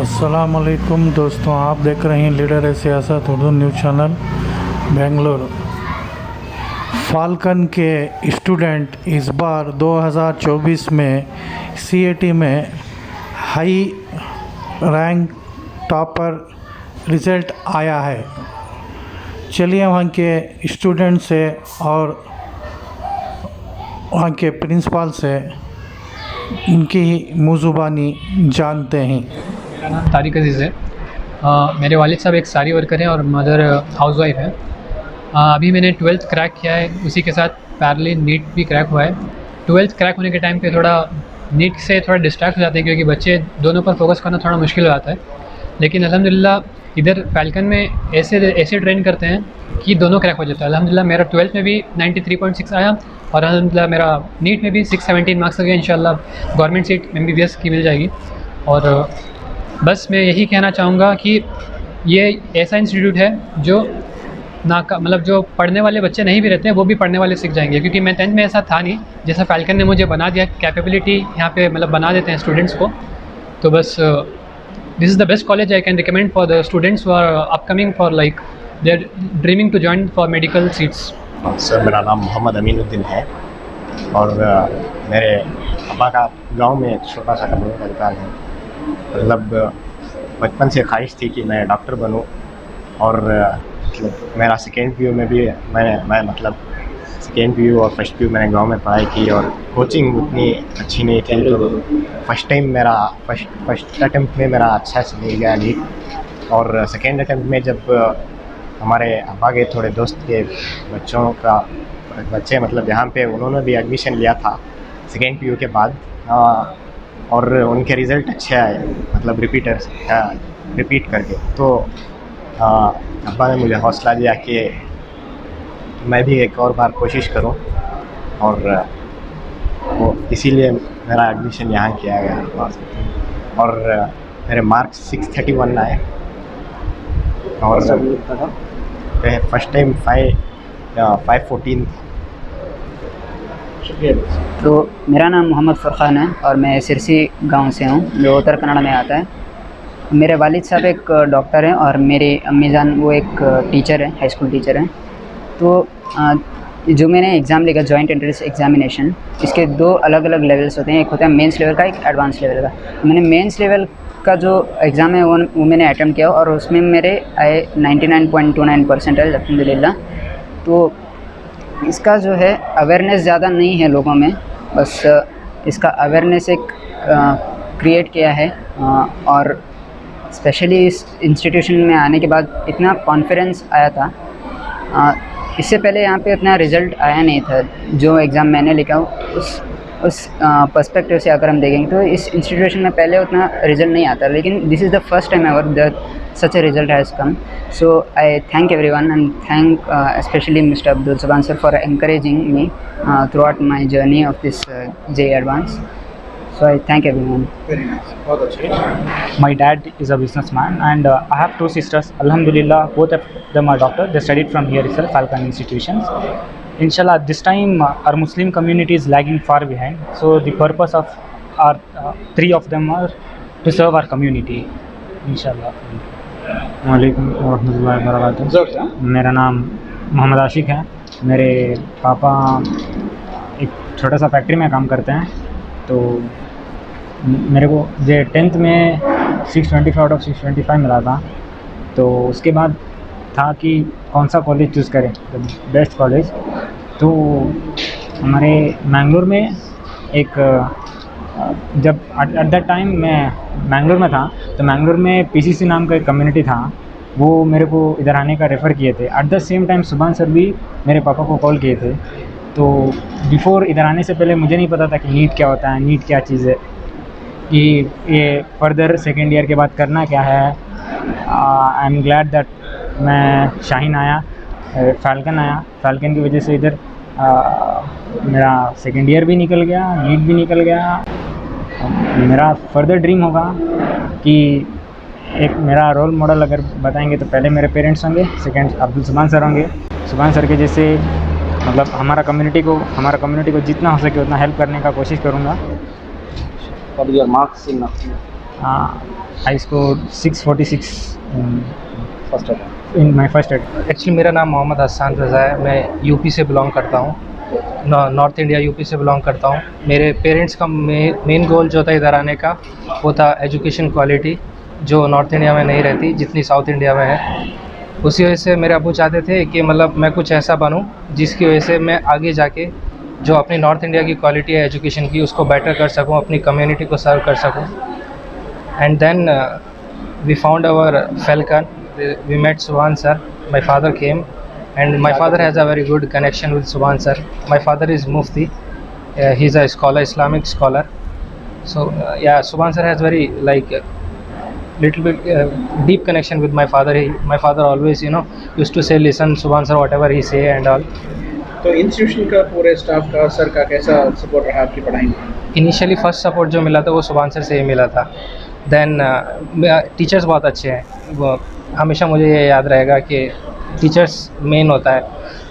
अस्सलामुअलैकुम दोस्तों, आप देख रहे हैं लीडर है सियासत Urdu news channel Bengaluru. Falcon के स्टूडेंट इस बार 2024 में सीएटी में हाई रैंक टॉपर रिज़ल्ट आया है। चलिए वहाँ के स्टूडेंट से और वहाँ के प्रिंसिपल से उनकी मुज़ुबानी जानते हैं। मेरा नाम तारिक अज़ीज़ है। मेरे वालिद साहब एक सारी वर्कर हैं और मदर हाउसवाइफ है। अभी मैंने 12th क्रैक किया है, उसी के साथ पैरेलली नीट भी क्रैक हुआ है। 12th क्रैक होने के टाइम पे थोड़ा नीट से थोड़ा डिस्ट्रैक्ट हो जाते हैं क्योंकि बच्चे दोनों पर फोकस करना थोड़ा मुश्किल हो जाता है। लेकिन अल्हम्दुलिल्लाह इधर फाल्कन में ऐसे ट्रेन करते हैं कि दोनों क्रैक हो जाता है। अल्हम्दुलिल्लाह मेरा 12th में भी 93.6 आया और अल्हम्दुलिल्लाह मेरा नीट में भी 617 मार्क्स आ गए। इंशाल्लाह गवर्नमेंट सीट MBBS की मिल जाएगी। और बस मैं यही कहना चाहूँगा कि ये ऐसा इंस्टीट्यूट है जो मतलब जो पढ़ने वाले बच्चे नहीं भी रहते हैं वो भी पढ़ने वाले सीख जाएंगे, क्योंकि मैं 10th में ऐसा था नहीं, जैसा फाल्कन ने मुझे बना दिया। कैपेबिलिटी यहाँ पे मतलब बना देते हैं स्टूडेंट्स को। तो बस this is the best college I can recommend for the students who are upcoming for like they are dreaming to join for medical seats. Sir, मेरा नाम मोहम्मद अमीनुद्दीन है और मेरे पापा का गांव में एक छोटा सा कपड़ों का दुकान है। मतलब बचपन से ख्वाहिश थी कि मैं डॉक्टर बनूं और मेरा सेकेंड पीयू में भी मैं मतलब सेकेंड पीयू और फर्स्ट पीयू मैंने गांव में पढ़ाई की और कोचिंग उतनी अच्छी नहीं थी। तो फर्स्ट अटेम्प्ट में मेरा अच्छा से नहीं गया नीट, और सेकेंड अटेम्प्ट में जब हमारे अब्बा के थोड़े दोस्त के बच्चे मतलब यहाँ पे उन्होंने भी एडमिशन लिया था सेकेंड पीयू के बाद, और उनके रिज़ल्ट अच्छे आए, मतलब रिपीट करके। तो अब्बा ने मुझे हौसला दिया कि मैं भी एक और बार कोशिश करूं, और वो इसीलिए मेरा एडमिशन यहाँ किया गया। और मेरे मार्क्स 631 आए और फर्स्ट टाइम 514। तो मेरा नाम मोहम्मद फ़ुरक़ान है और मैं सिरसी गांव से हूं, जो उत्तर कन्नड़ में आता है। मेरे वालिद साहब एक डॉक्टर हैं और मेरी अम्मी जान वो एक टीचर है, हाई स्कूल टीचर हैं। तो जो मैंने एग्ज़ाम लिखा जॉइंट एंट्रेंस एग्जामिनेशन, इसके दो अलग अलग लेवल्स होते हैं। एक होता है मेंस लेवल का, एक एडवांस लेवल का। मैंने मेंस लेवल का जो एग्ज़ाम है वो मैंने अटैम्प्ट किया और उसमें मेरे आए 99.29 परसेंटाइल अल्हम्दुलिल्लाह। तो इसका जो है अवेयरनेस ज़्यादा नहीं है लोगों में, बस इसका अवेयरनेस एक क्रिएट किया है। और स्पेशली इस इंस्टीट्यूशन में आने के बाद इतना कॉन्फिडेंस आया था। इससे पहले यहाँ पे इतना रिज़ल्ट आया नहीं था। जो एग्ज़ाम मैंने लिखा उस पर्सपेक्टिव से अगर हम देखेंगे तो इस इंस्टीट्यूशन में पहले उतना रिज़ल्ट नहीं आता, लेकिन this is the first time ever that such a result has come. So I thank everyone and thank especially Mr. Abdul Saban sir for encouraging me throughout my journey of this JEE Advance. So I thank everyone. Very nice. बहुत अच्छे। My dad is a businessman and I have two sisters. Alhamdulillah, both of them are doctors. They studied from here itself, Falcon institutions. Inshallah, this time our Muslim community is lagging far behind. So the purpose of our three of them are to serve our community. Inshallah. वालेकुम रहमतुल्लाहि व बरकातुहू। मेरा नाम मोहम्मद आशिक है। मेरे पापा एक छोटा सा फैक्ट्री में काम करते हैं। तो मेरे को जो 10th में 625 आउट ऑफ 625 मिला था। तो उसके बाद था कि कौन सा कॉलेज चूज़ करें, बेस्ट कॉलेज। तो हमारे मैंगलोर में एक जब एट दैट टाइम मैं मैंगलोर में था, तो मैंगलोर में PCC नाम का एक कम्युनिटी था, वो मेरे को इधर आने का रेफ़र किए थे। एट द सेम टाइम सुभान सर भी मेरे पापा को कॉल किए थे। तो बिफ़ोर इधर आने से पहले मुझे नहीं पता था कि नीट क्या होता है, नीट क्या चीज़ है, कि ये फर्दर सेकेंड ईयर के बाद करना क्या है। आई एम ग्लैड दैट मैं शाहीन आया, फाल्कन आया। फाल्कन की वजह से इधर मेरा सेकेंड ईयर भी निकल गया, नीट भी निकल गया। मेरा फर्दर ड्रीम होगा कि एक मेरा रोल मॉडल अगर बताएंगे तो पहले मेरे पेरेंट्स होंगे, सेकंड अब्दुल सुभान सर होंगे। सुभान सर के जैसे मतलब हमारा कम्युनिटी को जितना हो सके उतना हेल्प करने का कोशिश करूँगा। What is your marks in I scored 646 in my first attempt. Actually मेरा नाम मोहम्मद हसन रज़ा है। मैं यूपी से बिलोंग करता हूँ, नॉर्थ इंडिया यूपी से बिलोंग करता हूँ। मेरे पेरेंट्स का मेन गोल जो था इधर आने का वो था एजुकेशन क्वालिटी, जो नॉर्थ इंडिया में नहीं रहती जितनी साउथ इंडिया में है। उसी वजह से मेरे अब्बू चाहते थे कि मतलब मैं कुछ ऐसा बनूँ जिसकी वजह से मैं आगे जाके जो अपनी नॉर्थ इंडिया की क्वालिटी है एजुकेशन की उसको बेटर कर सकूँ, अपनी कम्युनिटी को सर्व कर सकूँ। And then we found our Falcon. We met Subhan sir. My father came, and my father has a very good connection with Subhan sir. My father is Mufti. He's a scholar, Islamic scholar. So yeah, Subhan sir has very little bit deep connection with my father. My father always used to say, listen Subhan sir, whatever he say and all. तो institution का पूरे staff का sir का कैसा support रहा आपकी पढ़ाई में? इनिशियली फर्स्ट सपोर्ट जो मिला था वो सुभान सर से ही मिला था। देन टीचर्स बहुत अच्छे हैं। वो हमेशा मुझे ये याद रहेगा कि टीचर्स मेन होता है,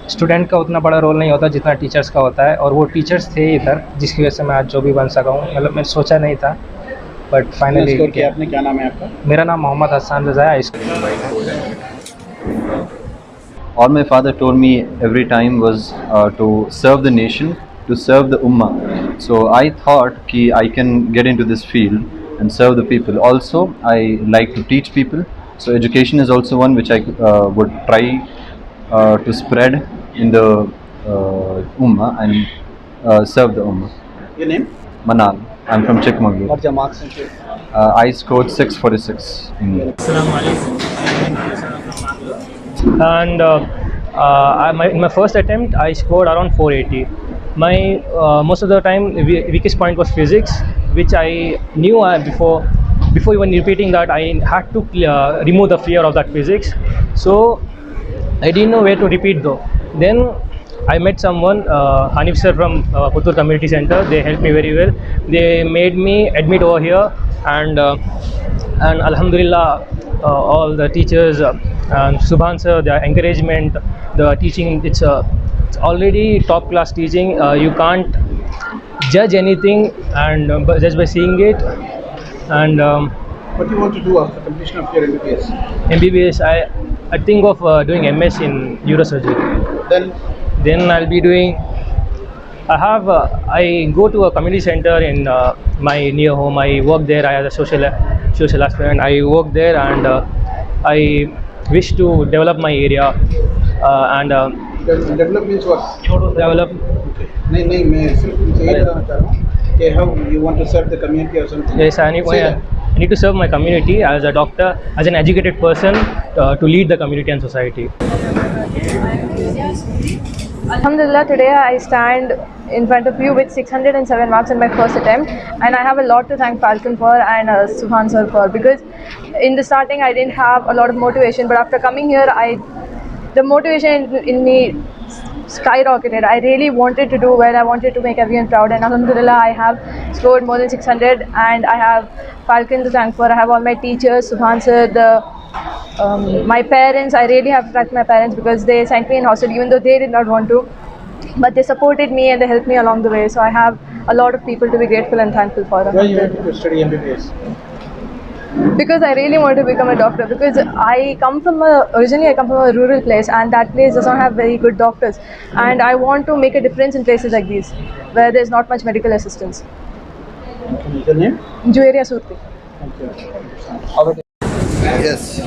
स्टूडेंट का उतना बड़ा रोल नहीं होता जितना टीचर्स का होता है, और वो टीचर्स थे इधर जिसकी वजह से मैं आज जो भी बन सका हूँ। मतलब मैंने सोचा नहीं था बट फाइनली। आपने क्या नाम है आपका? मेरा नाम मोहम्मद हसन रज़ा है। All my father told me every time was to serve the nation, to serve the ummah. So I thought ki I can get into this field and serve the people. Also, I like to teach people. So education is also one which I would try to spread in the ummah and serve the ummah. Your name? Manal. I'm from Chikmagalur. What's your marks? I scored 646 in and in my first attempt I scored around 480. My most of the time weakest point was physics, which I knew before even repeating that I had to remove the fear of that physics, so I didn't know where to repeat though. Then I met someone, Hanif sir from Puttur Community Center. They helped me very well. They made me admit over here, and Alhamdulillah, all the teachers and Subhan sir, the encouragement, the teaching, it's already top class teaching. You can't judge anything and just by seeing it. And What do you want to do after completion of your MBBS? MBBS, I think of doing MS in neurosurgery. Then I'll be doing. I go to a community center in my near home. I work there. I have a social aspirant. I work there, and I wish to develop my area and Develop means what? develop. नहीं मैं सिर्फ तुमसे ये बताना चाह रहा हूँ कि how you want to serve the community or something. Yes, I need to serve my community as a doctor, as an educated person, to lead the community and society. Alhamdulillah, today I stand in front of you with 607 marks in my first attempt, and I have a lot to thank Falcon for and Subhan sir for, because in the starting I didn't have a lot of motivation, but after coming here the motivation in me skyrocketed. I really wanted to do well, I wanted to make everyone proud, and Alhamdulillah I have scored more than 600, and I have Falcon to thank for. I have all my teachers, Subhan sir, my parents. I really have to thank my parents because they sent me in hostel even though they did not want to, but they supported me and they helped me along the way. So I have a lot of people to be grateful and thankful for. Why you want to study MBBS? Because I really want to become a doctor, because originally I come from a rural place, and that place does not have very good doctors, and I want to make a difference in places like these where there is not much medical assistance. Your name? Juweria Surti. Yes.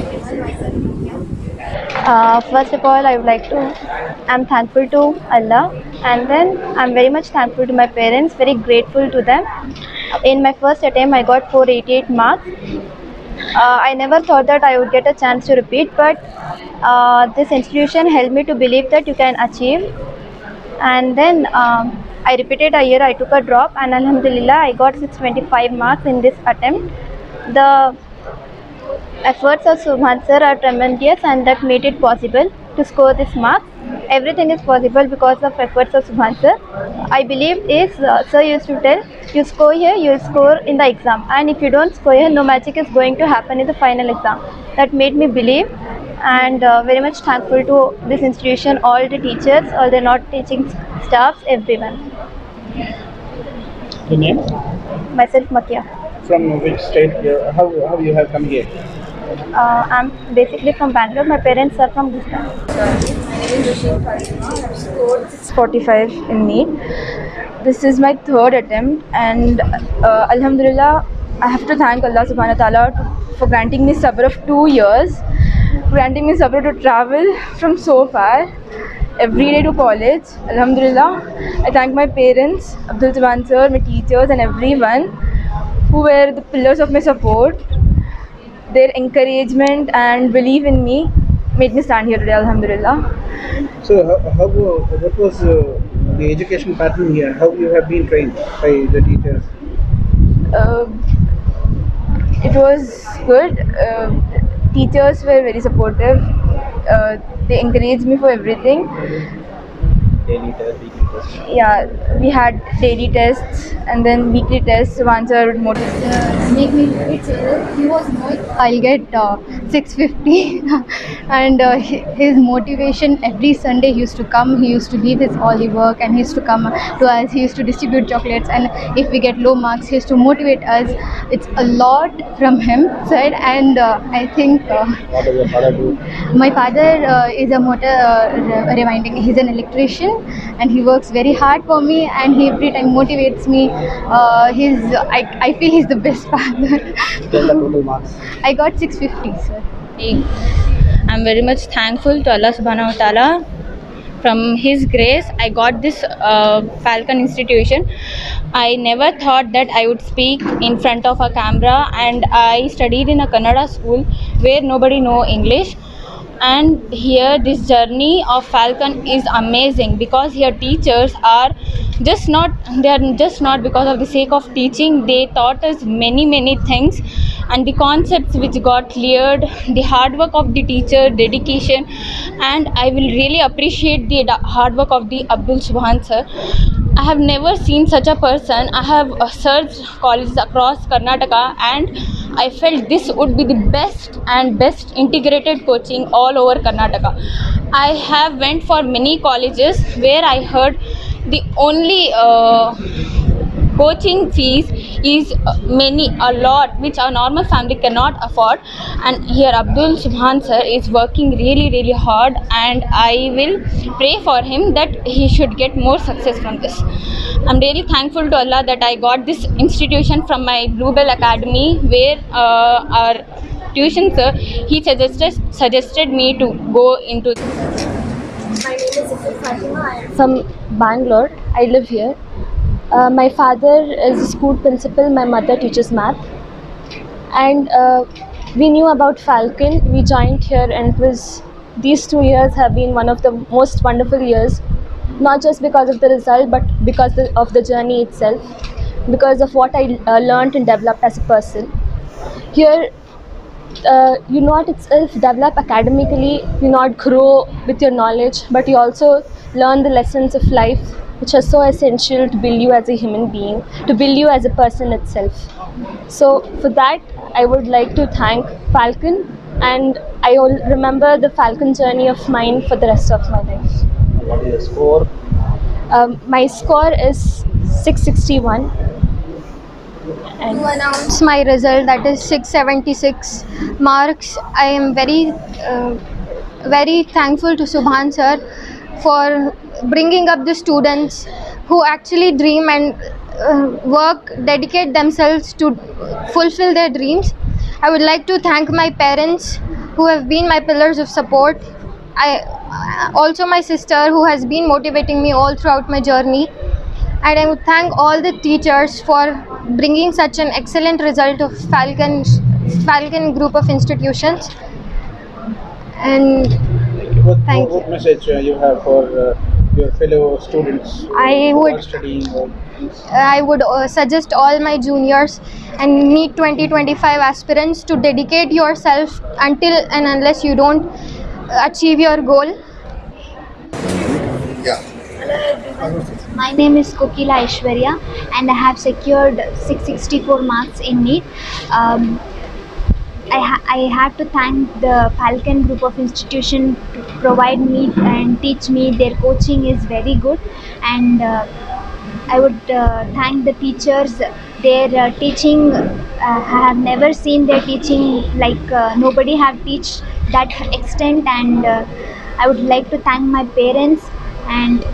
First of all, I would like to, I'm thankful to Allah, and then I'm very much thankful to my parents, very grateful to them. In my first attempt, I got 488 marks. I never thought that I would get a chance to repeat, but this institution helped me to believe that you can achieve. And then I repeated a year, I took a drop, and Alhamdulillah, I got 625 marks in this attempt. The efforts of Subhan sir are tremendous, and that made it possible to score this mark. Everything is possible because of efforts of Subhan sir. I believe sir used to tell, you score here, you will score in the exam, and if you don't score here, no magic is going to happen in the final exam. That made me believe, and very much thankful to this institution, all the teachers, all the not teaching staffs, everyone. Your name? Myself Makia. From which state? How you have come here? I'm basically from Bangalore. My parents are from Gujarat. My name is Rosheen Fatima. I've scored 645 in NEET. This is my third attempt, and Alhamdulillah, I have to thank Allah Subhanahu wa Taala for granting me sabr of 2 years, granting me sabr to travel from so far every day to college. Alhamdulillah, I thank my parents, Abdul Jawan sir, my teachers, and everyone who were the pillars of my support. Their encouragement and belief in me made me stand here today, Alhamdulillah. So, what was the education pattern here? How you have been trained by the teachers? It was good. Teachers were very supportive. They encouraged me for everything. Daily test, weekly test. Yeah, we had daily tests and then weekly tests. Once I would motivate. Make me he was not I'll get 650 and his motivation every Sunday he used to come, he used to leave his all the work and he used to come to us, he used to distribute chocolates, and if we get low marks he used to motivate us. It's a lot from him side, and I think What does your father do? my father is a motor rewinding, he's an electrician and he works very hard for me and he every time motivates me. I feel he's the best father. Tell the total marks. I got 650, sir. I'm very much thankful to Allah Subhanahu wa Taala. From His grace, I got this Falcon institution. I never thought that I would speak in front of a camera, and I studied in a Kannada school where nobody know English. And here this journey of Falcon is amazing because here teachers are just not because of the sake of teaching. They taught us many things, and the concepts which got cleared, the hard work of the teacher, dedication, and I will really appreciate the hard work of the Abdul Subhan sir. I have never seen such a person. I have searched colleges across Karnataka and I felt this would be the best integrated coaching all over Karnataka. I have went for many colleges where I heard the only coaching fees is a lot which a normal family cannot afford, and here Abdul Subhan sir is working really hard, and I will pray for him that he should get more success from this. I'm really thankful to Allah that I got this institution from my Bluebell Academy, where our tuition sir, he suggested me to go into. My name is Iful Fatima. I am from Bangalore. I live here. My father is a school principal. My mother teaches math. And we knew about Falcon. We joined here, and these 2 years have been one of the most wonderful years. Not just because of the result, but because of the journey itself. Because of what I learned and developed as a person. Here, you not itself develop academically, you not grow with your knowledge, but you also learn the lessons of life, which are so essential to build you as a human being, to build you as a person itself. So for that, I would like to thank Falcon, and I will remember the Falcon journey of mine for the rest of my life. What is your score? My score is 661. And To announce my result, that is 676 marks. I am very thankful to Subhan sir for bringing up the students who actually dream and dedicate themselves to fulfill their dreams. I would like to thank my parents who have been my pillars of support. Also my sister who has been motivating me all throughout my journey. And I would thank all the teachers for bringing such an excellent result of Falcon group of institutions. And thank you. What message you have for your fellow students I who would- are studying? I would suggest all my juniors and NEET 2025 aspirants to dedicate yourself until and unless you don't achieve your goal. My name is Kokila Aishwarya, and I have secured 664 marks in NEET. I have to thank the Falcon group of institution to provide me and teach me. Their coaching is very good, and I would thank the teachers. Their teaching have never seen their teaching like nobody have teach that extent, and I would like to thank my parents and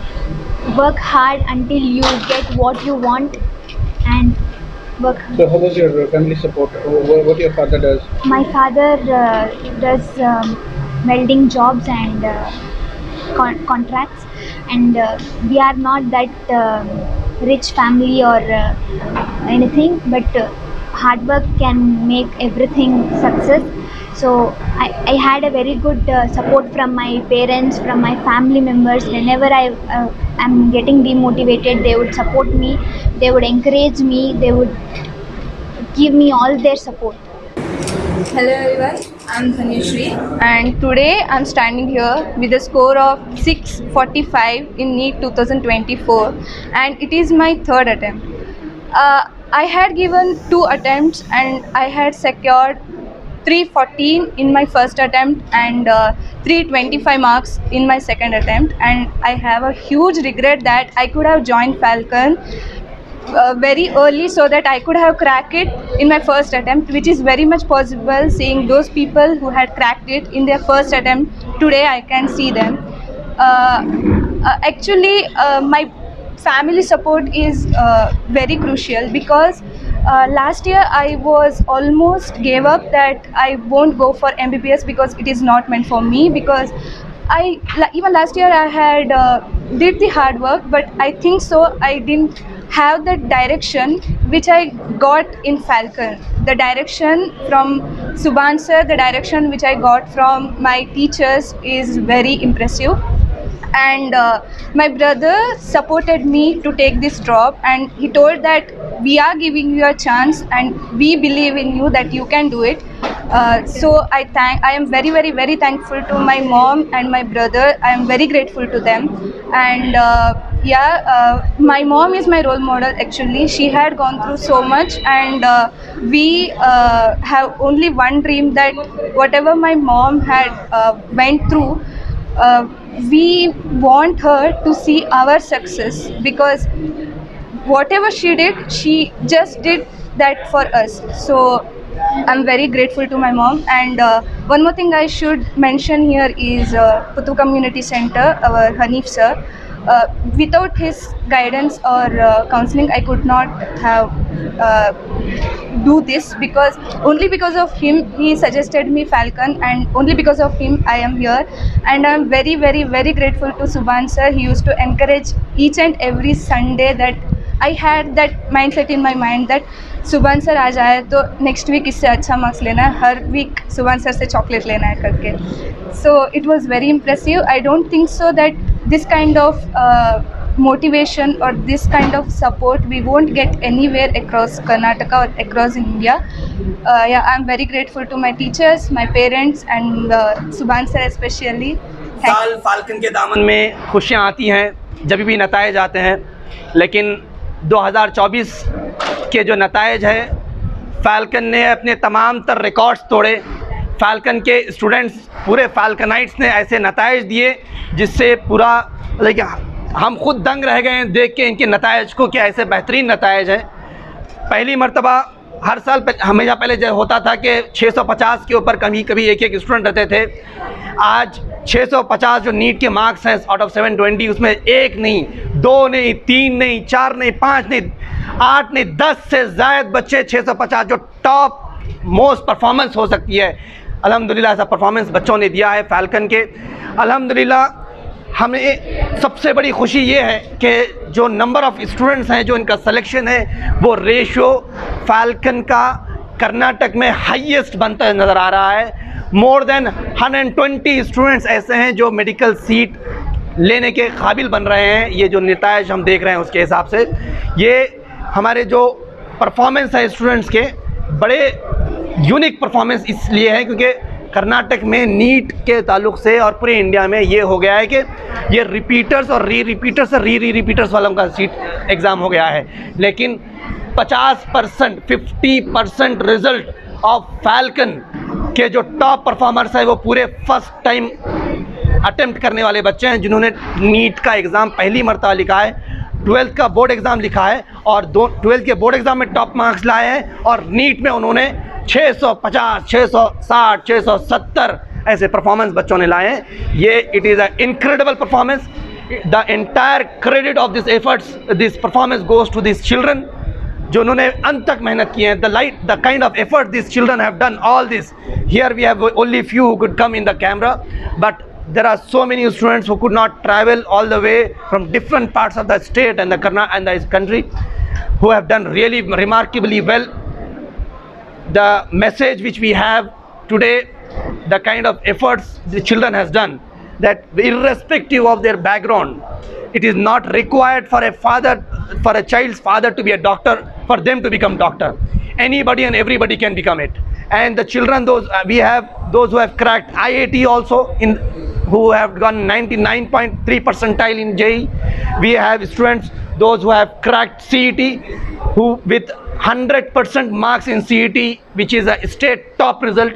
work hard until you get what you want and work hard. So how was your family support? What your father does? My father does welding jobs and contracts, and we are not that rich family or anything, but hard work can make everything success. So I had a very good support from my parents, from my family members. Whenever I am getting demotivated, they would support me, they would encourage me, they would give me all their support. Hello everyone, I'm Dhanishri and today I'm standing here with a score of 645 in NEET 2024 and it is my third attempt. I had given 2 attempts and I had secured 314 in my first attempt and 325 marks in my second attempt, and I have a huge regret that I could have joined Falcon very early so that I could have cracked it in my first attempt, which is very much possible. Seeing those people who had cracked it in their first attempt, today I can see them. Actually, my family support is very crucial because last year I was almost gave up that I won't go for MBBS because it is not meant for me, because even last year I had did the hard work, but I think so I didn't have that direction which I got in Falcon. The direction from Subhan sir, the direction which I got from my teachers is very impressive. And my brother supported me to take this drop, and he told that we are giving you a chance and we believe in you that you can do it. So I am very, very, very thankful to my mom and my brother. I am very grateful to them. And my mom is my role model actually. She had gone through so much, and we have only one dream, that whatever my mom had went through, we want her to see our success, because whatever she did, she just did that for us. So I'm very grateful to my mom. And one more thing I should mention here is Puttu Community Center, our Hanif sir. Without his guidance or counseling, I could not have do this, because only because of him he suggested me Falcon, and only because of him I am here. And I am very, very, very grateful to Subhan sir. He used to encourage each and every Sunday. That I had that mindset in my mind that सुभान sir आ जाए तो next week इससे अच्छा marks लेना है, हर week सुभान sir से chocolate लेना है करके. So it was very impressive. I don't think so that this kind of motivation or this kind of support we won't get anywhere across Karnataka or across India. I'm very grateful to my teachers, my parents and Subhan sir especially. साल falcon के दामन में खुशियाँ आती हैं जब भी नतायज आते हैं, लेकिन 2024 के जो नतायज है, फाल्कन ने अपने तमाम तर रिकॉर्ड्स तोड़े. फाल्कन के स्टूडेंट्स, पूरे फाल्कनाइट्स ने ऐसे नतायज दिए जिससे पूरा हम खुद दंग रह गए हैं देख के इनके नतायज को, क्या ऐसे बेहतरीन नतायज है. पहली मर्तबा हर साल हमेशा पहले जो होता था कि 650 के ऊपर कभी एक स्टूडेंट रहते थे. आज 650 जो नीट के मार्क्स हैं आउट ऑफ 720, उसमें 1 नहीं, 2 नहीं, 3 नहीं, 4 नहीं, 5 नहीं, 8 नहीं, 10 से ज़ायद बच्चे 650 जो टॉप मोस्ट परफॉर्मेंस हो सकती है, अल्हम्दुलिल्लाह ऐसा परफॉर्मेंस बच्चों ने दिया है फाल्कन के. अल्हम्दुलिल्लाह हमें सबसे बड़ी खुशी ये है कि जो नंबर ऑफ़ स्टूडेंट्स हैं, जो इनका सिलेक्शन है, वो रेशो फाल्कन का कर्नाटक में हाईएस्ट बनता नज़र आ रहा है. मोर देन 120 स्टूडेंट्स ऐसे हैं जो मेडिकल सीट लेने के काबिल बन रहे हैं. ये जो नतायज हम देख रहे हैं उसके हिसाब से ये हमारे जो परफॉर्मेंस है स्टूडेंट्स के, बड़े यूनिक परफॉर्मेंस इसलिए है क्योंकि कर्नाटक में नीट के ताल्लुक़ से और पूरे इंडिया में ये हो गया है कि ये रिपीटर्स और रिपीटर्स और रिपीटर्स वालों का सीट एग्ज़ाम हो गया है. लेकिन 50%, 50% रिज़ल्ट ऑफ फाल्कन के जो टॉप परफॉर्मर्स है वो पूरे फर्स्ट टाइम अटेम्प्ट करने वाले बच्चे हैं जिन्होंने नीट का एग्ज़ाम पहली मरतबा लिखा है. ट्वेल्थ का बोर्ड एग्ज़ाम लिखा है और 12th के बोर्ड एग्ज़ाम में टॉप मार्क्स लाए हैं और नीट में उन्होंने 650, 660, 670 ऐसे परफॉर्मेंस बच्चों ने लाए हैं। ये it is a incredible performance. The entire credit of this efforts, this performance goes to this children जो उन्होंने अंत तक मेहनत की है। The kind of effort this children have done all this. Here we have only few who could come in the camera, but there are so many students who could not travel all the way from different parts of the state and the country, who have done really remarkably well. The message which we have today, the kind of efforts the children has done, that irrespective of their background, it is not required for a child's father to be a doctor for them to become doctor. Anybody and everybody can become it. And the children, we have those who have cracked IIT also, who have gone 99.3 percentile in JEE. We have students, those who have cracked CET, who with 100% marks in CET, which is a state top result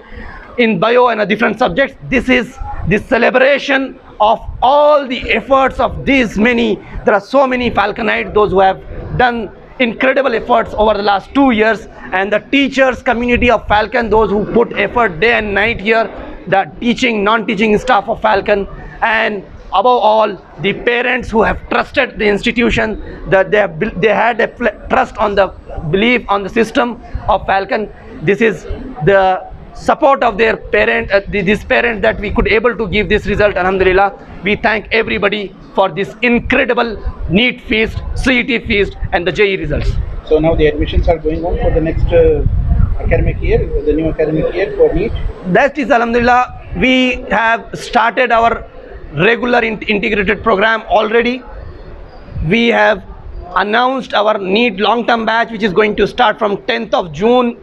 in bio and different subjects. This is the celebration of all the efforts of these many. There are so many Falconites, those who have done incredible efforts over the last 2 years, and the teachers community of Falcon, those who put effort day and night here, the teaching, non-teaching staff of Falcon, and above all the parents who have trusted the institution, that they had a trust on the belief on the system of Falcon. This is the support of their parent, this parent, that we could able to give this result. Alhamdulillah, we thank everybody for this incredible NEET feast, CET feast, and the JEE results. So now the admissions are going on for the next academic year, the new academic year for NEET. That is, alhamdulillah, we have started our regular integrated program already. We have announced our NEET long-term batch, which is going to start from 10th of June.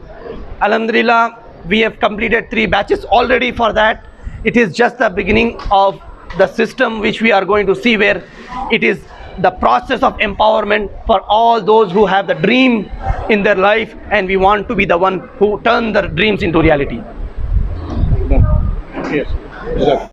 Alhamdulillah, we have completed 3 batches already for that. It is just the beginning of the system which we are going to see, where it is the process of empowerment for all those who have the dream in their life, and we want to be the one who turn their dreams into reality. Yes.